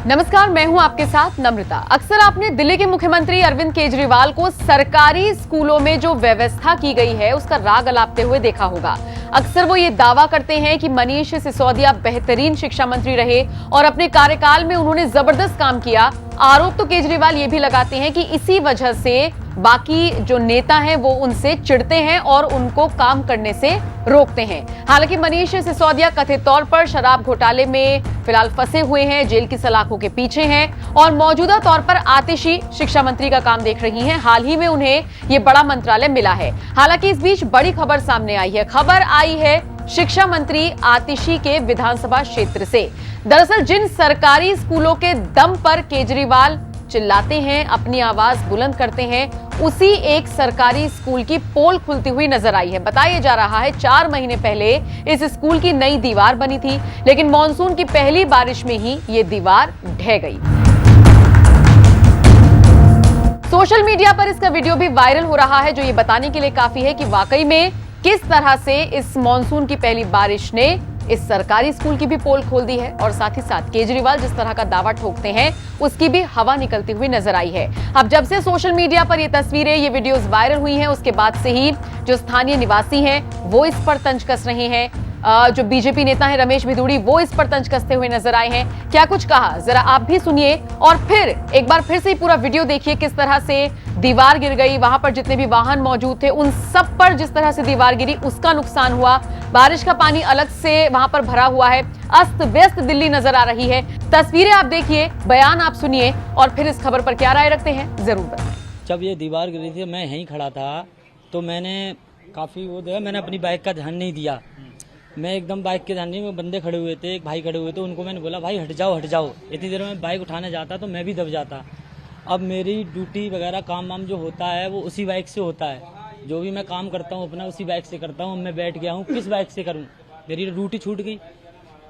नमस्कार, मैं हूं आपके साथ नम्रता। अक्सर आपने दिल्ली के मुख्यमंत्री अरविंद केजरीवाल को सरकारी स्कूलों में जो व्यवस्था की गई है उसका राग अलापते हुए देखा होगा। अक्सर वो ये दावा करते हैं कि मनीष सिसोदिया बेहतरीन शिक्षा मंत्री रहे और अपने कार्यकाल में उन्होंने जबरदस्त काम किया। आरोप तो केजरीवाल ये भी लगाते हैं कि इसी वजह से बाकी जो नेता हैं वो उनसे चिढ़ते हैं और उनको काम करने से रोकते हैं। हालांकि मनीष सिसोदिया कथित तौर पर शराब घोटाले में फिलहाल फंसे हुए हैं, जेल की सलाखों के पीछे हैं और मौजूदा तौर पर आतिशी शिक्षा मंत्री का काम देख रही हैं। हाल ही में उन्हें ये बड़ा मंत्रालय मिला है। हालांकि इस बीच बड़ी खबर सामने आई है। खबर आई है शिक्षा मंत्री आतिशी के विधानसभा क्षेत्र से। दरअसल जिन सरकारी स्कूलों के दम पर केजरीवाल चिल्लाते हैं, अपनी आवाज बुलंद करते हैं, उसी एक सरकारी स्कूल की पोल खुलती हुई नजर आई है। बताया जा रहा है 4 महीने पहले इस स्कूल की नई दीवार बनी थी, लेकिन मॉनसून की पहली बारिश में ही ये दीवार ढह गई। सोशल मीडिया पर इसका वीडियो भी वायरल हो रहा है, जो ये बताने के लिए काफी है कि वाकई में किस तरह से इस मॉनसून की पहली बारिश ने इस सरकारी स्कूल की भी पोल खोल दी है और साथ ही साथ केजरीवाल जिस तरह का दावा ठोकते हैं उसकी भी हवा निकलती हुई नजर आई है। अब जब से सोशल मीडिया पर ये तस्वीरें, ये वीडियोस वायरल हुई हैं, उसके बाद से ही जो स्थानीय निवासी हैं वो इस पर तंज कस रहे हैं। जो बीजेपी नेता है रमेश भिदुड़ी, वो इस पर तंज कसते हुए नजर आए हैं। क्या कुछ कहा जरा आप भी सुनिए और फिर एक बार फिर से पूरा वीडियो देखिए, किस तरह से दीवार गिर गई, वहां पर जितने भी वाहन मौजूद थे उन सब पर जिस तरह से दीवार गिरी उसका नुकसान हुआ। बारिश का पानी अलग से वहां पर भरा हुआ है। अस्त व्यस्त दिल्ली नजर आ रही है। तस्वीरें आप देखिए, बयान आप सुनिए और फिर इस खबर पर क्या राय रखते हैं जरूर बताएं। जब ये दीवार गिरी थी मैं यहीं खड़ा था तो मैंने काफी वो देखा, मैंने अपनी बाइक का ध्यान नहीं दिया। मैं एकदम बाइक के ध्यान नहीं, में बंदे खड़े हुए थे, एक भाई खड़े हुए थे, उनको मैंने बोला भाई हट जाओ हट जाओ। इतनी देर में बाइक उठाने जाता तो मैं भी दब जाता। अब मेरी ड्यूटी वगैरह काम वाम जो होता है वो उसी बाइक से होता है। जो भी मैं काम करता हूँ अपना उसी बाइक से करता हूँ। मैं बैठ गया हूँ, किस बाइक से करूँ, मेरी ड्यूटी छूट गई।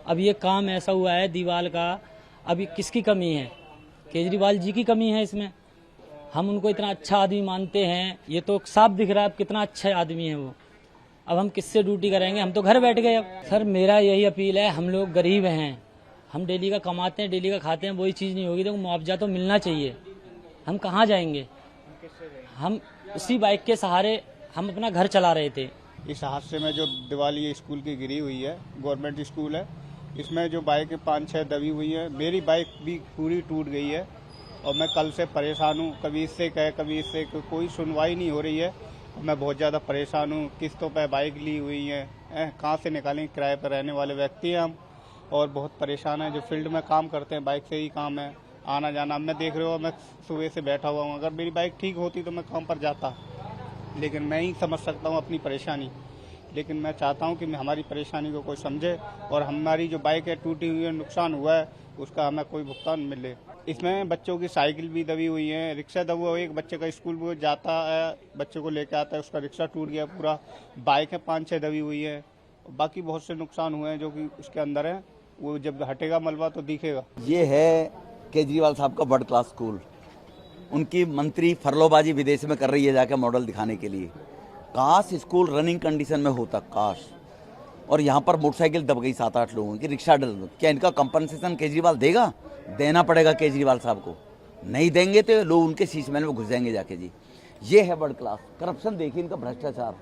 अब ये काम ऐसा हुआ है दीवार का, अब ये किसकी कमी है? केजरीवाल जी की कमी है इसमें। हम उनको इतना अच्छा आदमी मानते हैं, ये तो साफ दिख रहा है कितना अच्छा आदमी है वो। अब हम किससे ड्यूटी करेंगे, हम तो घर बैठ गए। अब सर मेरा यही अपील है, हम लोग गरीब हैं, हम डेली का कमाते हैं, डेली का खाते हैं, वही चीज़ नहीं होगी तो मुआवजा तो मिलना चाहिए। हम कहाँ जाएंगे? हम उसी बाइक के सहारे हम अपना घर चला रहे थे। इस हादसे में जो दीवार ये स्कूल की गिरी हुई है, गवर्नमेंट स्कूल है, इसमें जो बाइक 5-6 दबी हुई है, मेरी बाइक भी पूरी टूट गई है और मैं कल से परेशान हूँ। कभी इससे कहे कभी इससे, कोई सुनवाई नहीं हो रही है। मैं बहुत ज़्यादा परेशान हूँ। किस्तों पे बाइक ली हुई है, कहाँ से निकालेंगे? किराए पर रहने वाले व्यक्ति हैं हम और बहुत परेशान हैं। जो फील्ड में काम करते हैं बाइक से ही काम है, आना जाना। मैं देख रहे हो मैं सुबह से बैठा हुआ हूँ। अगर मेरी बाइक ठीक होती तो मैं काम पर जाता, लेकिन मैं ही समझ सकता हूँ अपनी परेशानी। लेकिन मैं चाहता हूँ कि हमारी परेशानी को कोई समझे और हमारी जो बाइक है टूटी हुई है, नुकसान हुआ है, उसका हमें कोई भुगतान मिले। इसमें बच्चों की साइकिल भी दबी हुई है, रिक्शा दबा हुआ है। एक बच्चे का स्कूल वो जाता है, बच्चे को लेकर आता है, उसका रिक्शा टूट गया पूरा। बाइक है 5-6 दबी हुई है। बाकी बहुत से नुकसान हुए हैं जो कि उसके अंदर है। वो जब हटेगा मलबा तो दिखेगा। ये है केजरीवाल साहब का वर्ल्ड क्लास स्कूल। उनकी मंत्री फरलोबाजी विदेश में कर रही है जाकर मॉडल दिखाने के लिए। काश स्कूल रनिंग कंडीशन में होता, काश। और यहाँ पर मोटरसाइकिल दब गई 7-8 लोगों की, रिक्शा डल। क्या इनका कंपनसेशन केजरीवाल देगा? देना पड़ेगा केजरीवाल साहब को। नहीं देंगे तो लोग उनके शीश महल में घुस जाएंगे जाके जी। ये है वर्ल्ड क्लास। करप्शन देखिए इनका, भ्रष्टाचार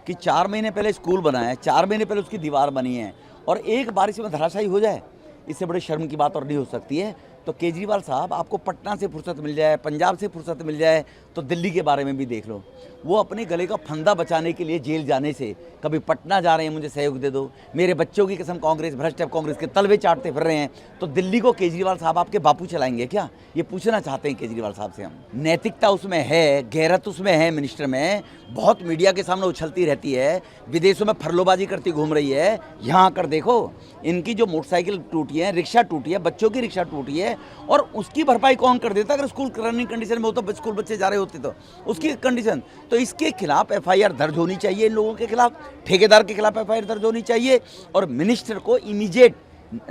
कि 4 महीने पहले स्कूल बना है, 4 महीने पहले उसकी दीवार बनी है और एक बारिश में धराशायी हो जाए। इससे बड़ी शर्म की बात और नहीं हो सकती है। तो केजरीवाल साहब, आपको पटना से फुर्सत मिल जाए, पंजाब से फुर्सत मिल जाए तो दिल्ली के बारे में भी देख लो। वो अपने गले का फंदा बचाने के लिए जेल जाने से, कभी पटना जा रहे हैं मुझे सहयोग दे दो, मेरे बच्चों की कसम कांग्रेस भ्रष्ट है, कांग्रेस के तलवे चाटते फिर रहे हैं, तो दिल्ली को केजरीवाल साहब आपके बापू चलाएंगे क्या? ये पूछना चाहते हैं केजरीवाल साहब से हम। नैतिकता उसमें है, गैरत उसमें है, मिनिस्टर में बहुत मीडिया के सामने उछलती रहती है, विदेशों में फरलोबाजी करती घूम रही है। यहाँ आकर देखो इनकी जो मोटरसाइकिल टूटी है, रिक्शा टूटी है, बच्चों की रिक्शा टूटी है और उसकी भरपाई कौन कर देता? अगर स्कूल रनिंग कंडीशन में हो तो स्कूल बच्चे जा रहे होते तो उसकी कंडीशन। तो इसके खिलाफ एफआईआर दर्ज होनी चाहिए, इन लोगों के खिलाफ, ठेकेदार के खिलाफ एफआईआर दर्ज होनी चाहिए और मिनिस्टर को इमीडिएट,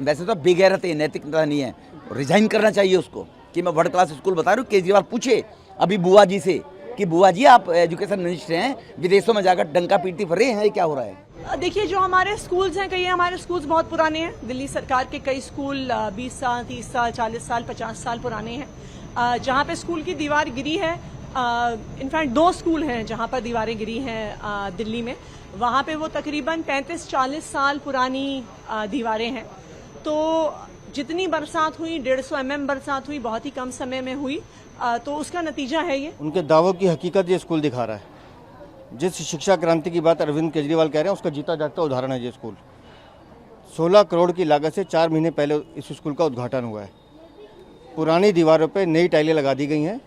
वैसे तो बेगैरत है, नैतिकता नहीं है, रिजाइन करना चाहिए उसको कि मैं वर्ल्ड क्लास स्कूल बता रहा हूँ। केजरीवाल पूछे अभी बुआ जी से कि बुआ जी आप एजुकेशन मिनिस्टर हैं, विदेशों में जाकर डंका पीटती फिर रहे हैं, क्या हो रहा है? देखिए, जो हमारे स्कूल्स हैं, कई हमारे स्कूल्स बहुत पुराने हैं। दिल्ली सरकार के कई स्कूल 20 साल, 30 साल, 40 साल, 50 साल पुराने हैं। जहाँ पे स्कूल की दीवार गिरी है, इनफैक्ट 2 स्कूल हैं जहाँ पर दीवारें गिरी हैं दिल्ली में। वहाँ पे वो तकरीबन 35-40 साल पुरानी दीवारें हैं। तो जितनी बरसात हुई, 150 mm बरसात हुई, बहुत ही कम समय में हुई, तो उसका नतीजा है ये। उनके दावों की हकीकत ये स्कूल दिखा रहा है। जिस शिक्षा क्रांति की बात अरविंद केजरीवाल कह रहे हैं, उसका जीता जागता उदाहरण है ये स्कूल। 16 करोड़ की लागत से 4 महीने पहले इस स्कूल का उद्घाटन हुआ है। पुरानी दीवारों पे नई टाइलें लगा दी गई हैं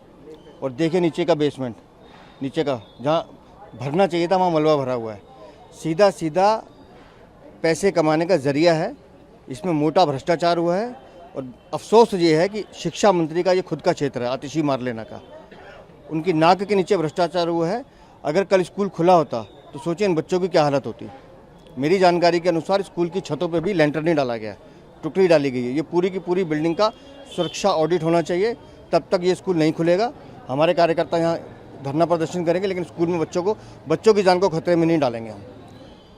और देखिए नीचे का बेसमेंट, नीचे का जहाँ भरना चाहिए था वहाँ मलबा भरा हुआ है। सीधा सीधा पैसे कमाने का जरिया है। इसमें मोटा भ्रष्टाचार हुआ है और अफसोस ये है कि शिक्षा मंत्री का ये खुद का क्षेत्र है, आतिशी मार लेना का। उनकी नाक के नीचे भ्रष्टाचार हुआ है। अगर कल स्कूल खुला होता तो सोचिए इन बच्चों की क्या हालत होती। मेरी जानकारी के अनुसार स्कूल की छतों पे भी लेंटर नहीं डाला गया है, टुकड़ी डाली गई है। ये पूरी की पूरी बिल्डिंग का सुरक्षा ऑडिट होना चाहिए, तब तक ये स्कूल नहीं खुलेगा। हमारे कार्यकर्ता यहाँ धरना प्रदर्शन करेंगे, लेकिन स्कूल में बच्चों की जान को खतरे में नहीं डालेंगे हम।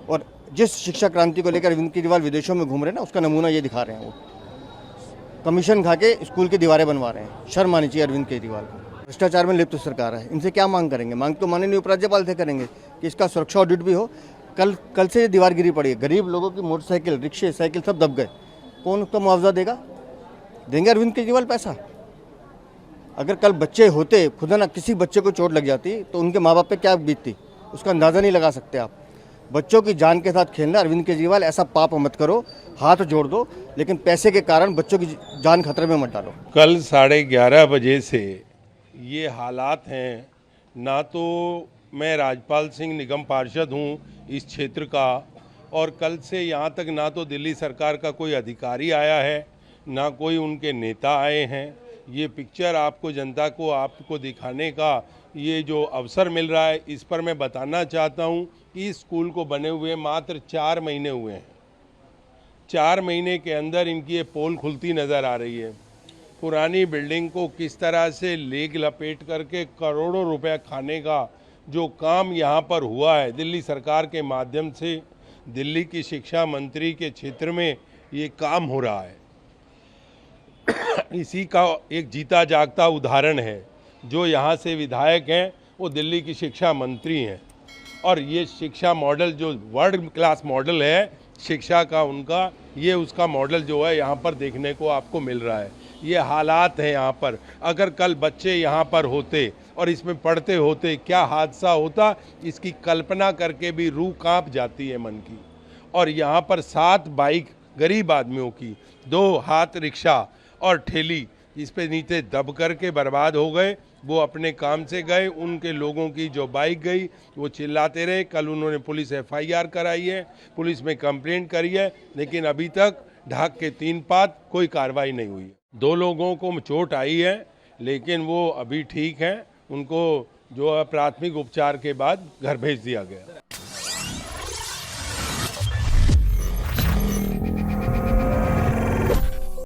और जिस शिक्षा क्रांति को लेकर अरविंद केजरीवाल विदेशों में घूम रहे हैं ना, उसका नमूना ये दिखा रहे हैं। वो कमीशन खा के स्कूल की दीवारें बनवा रहे हैं। शर्म आनी चाहिए अरविंद केजरीवाल को। भ्रष्टाचार में लिप्त सरकार है, इनसे क्या मांग करेंगे? मांग तो माननीय उपराज्यपाल से करेंगे कि इसका सुरक्षा ऑडिट भी हो। कल से ये दीवार गिरी पड़ी है, गरीब लोगों की मोटरसाइकिल, रिक्शे, साइकिल सब दब गए। कौन उसका मुआवजा देगा? देंगे अरविंद केजरीवाल पैसा? अगर कल बच्चे होते, खुदा ना किसी बच्चे को चोट लग जाती तो उनके माँ बाप पे क्या बीतती, उसका अंदाज़ा नहीं लगा सकते आप। बच्चों की जान के साथ खेलना, अरविंद केजरीवाल ऐसा पाप मत करो, हाथ जोड़ दो, लेकिन पैसे के कारण बच्चों की जान खतरे में मत डालो। कल 11:30 बजे से ये हालात हैं। ना तो मैं राजपाल सिंह निगम पार्षद हूँ इस क्षेत्र का, और कल से यहाँ तक ना तो दिल्ली सरकार का कोई अधिकारी आया है, ना कोई उनके नेता आए हैं। ये पिक्चर आपको, जनता को, आपको दिखाने का ये जो अवसर मिल रहा है, इस पर मैं बताना चाहता हूँ कि इस स्कूल को बने हुए मात्र 4 महीने हुए हैं। 4 महीने के अंदर इनकी ये पोल खुलती नज़र आ रही है। पुरानी बिल्डिंग को किस तरह से लेग लपेट करके करोड़ों रुपए खाने का जो काम यहाँ पर हुआ है दिल्ली सरकार के माध्यम से, दिल्ली की शिक्षा मंत्री के क्षेत्र में ये काम हो रहा है। इसी का एक जीता जागता उदाहरण है। जो यहाँ से विधायक हैं वो दिल्ली की शिक्षा मंत्री हैं, और ये शिक्षा मॉडल जो वर्ल्ड क्लास मॉडल है शिक्षा का उनका, ये उसका मॉडल जो है यहाँ पर देखने को आपको मिल रहा है। ये हालात हैं यहाँ पर। अगर कल बच्चे यहाँ पर होते और इसमें पढ़ते होते, क्या हादसा होता, इसकी कल्पना करके भी रूह कांप जाती है मन की। और यहाँ पर 7 बाइक गरीब आदमियों की, 2 हाथ रिक्शा और ठेली इस पे नीचे दब करके बर्बाद हो गए। वो अपने काम से गए, उनके लोगों की जो बाइक गई वो चिल्लाते रहे। कल उन्होंने पुलिस FIR कराई है, पुलिस में कंप्लेंट करी है, लेकिन अभी तक ढाक के 3 पात कोई कार्रवाई नहीं हुई। 2 लोगों को चोट आई है, लेकिन वो अभी ठीक हैं। उनको जो है प्राथमिक उपचार के बाद घर भेज दिया गया।